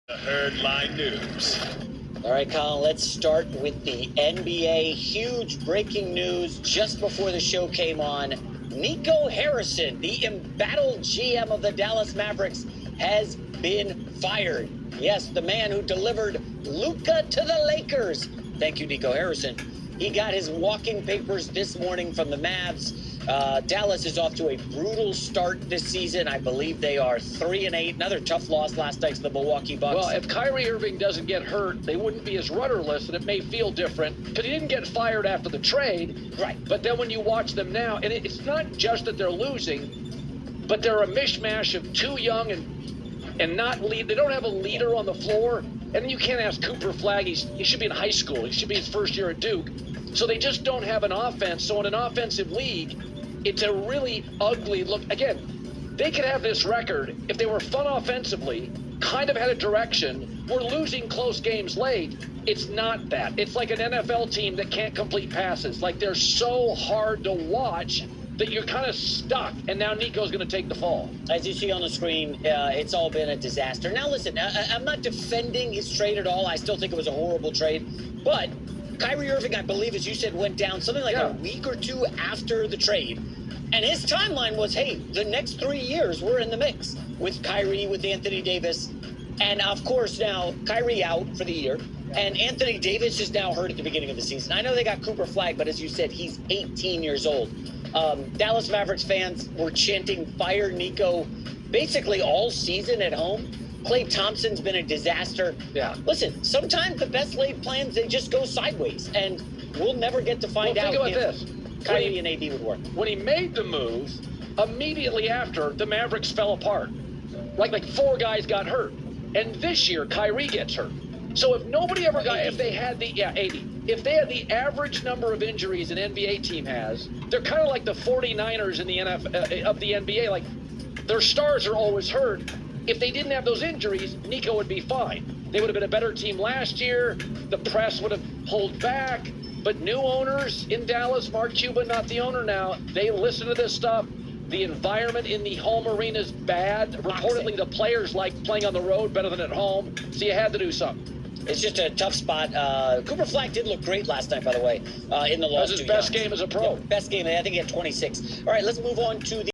Herdline News. All right, Colin, let's start with the NBA. Huge breaking news just before the show came on. Nico Harrison, the embattled GM of the Dallas Mavericks, has been fired. Yes, the man who delivered Luka to the Lakers. Thank you, Nico Harrison. He got his walking papers this morning from the Mavs. Dallas is off to a brutal start this season. I believe they are 3-8. Another tough loss last night to the Milwaukee Bucks. Well, if Kyrie Irving doesn't get hurt, they wouldn't be as rudderless, and it may feel different because he didn't get fired after the trade. Right. But then when you watch them now, and it's not just that they're losing, but they're a mishmash of too young and not lead. They don't have a leader on the floor, and then you can't ask Cooper Flagg. He should be in high school. He should be his first year at Duke. So they just don't have an offense. So in an offensive league, it's a really ugly look. Again, they could have this record if they were fun offensively, kind of had a direction. We're losing close games late. It's not that. It's like an NFL team that can't complete passes. Like they're so hard to watch that you're kind of stuck. And now Nico's going to take the fall. As you see on the screen, it's all been a disaster. Now, listen, I'm not defending his trade at all. I still think it was a horrible trade. But Kyrie Irving, I believe, as you said, went down something like a week or two after the trade. And his timeline was, hey, the next 3 years we're in the mix with Kyrie, with Anthony Davis. And, of course, now Kyrie out for the year. And Anthony Davis is now hurt at the beginning of the season. I know they got Cooper Flagg, but as you said, he's 18 years old. Dallas Mavericks fans were chanting fire Nico basically all season at home. Klay Thompson's been a disaster. Yeah. Listen, sometimes the best laid plans, they just go sideways. And we'll never get to find out think about if this. Kyrie and AD would work. When he made the move, immediately after, the Mavericks fell apart. Like 4 guys got hurt. And this year, Kyrie gets hurt. So if nobody ever got, if they had the, 80. If they had the average number of injuries an NBA team has, they're kind of like the 49ers in the of the NBA. Like, their stars are always hurt. If they didn't have those injuries, Nico would be fine. They would have been a better team last year. The press would have pulled back. But new owners in Dallas, Mark Cuban, not the owner now, they listen to this stuff. The environment in the home arena is bad. Reportedly, the players like playing on the road better than at home. So you had to do something. It's just a tough spot. Cooper Flagg did look great last night, by the way, in the loss. That was his best game as a pro. Yeah, best game. I think he had 26. All right, let's move on to the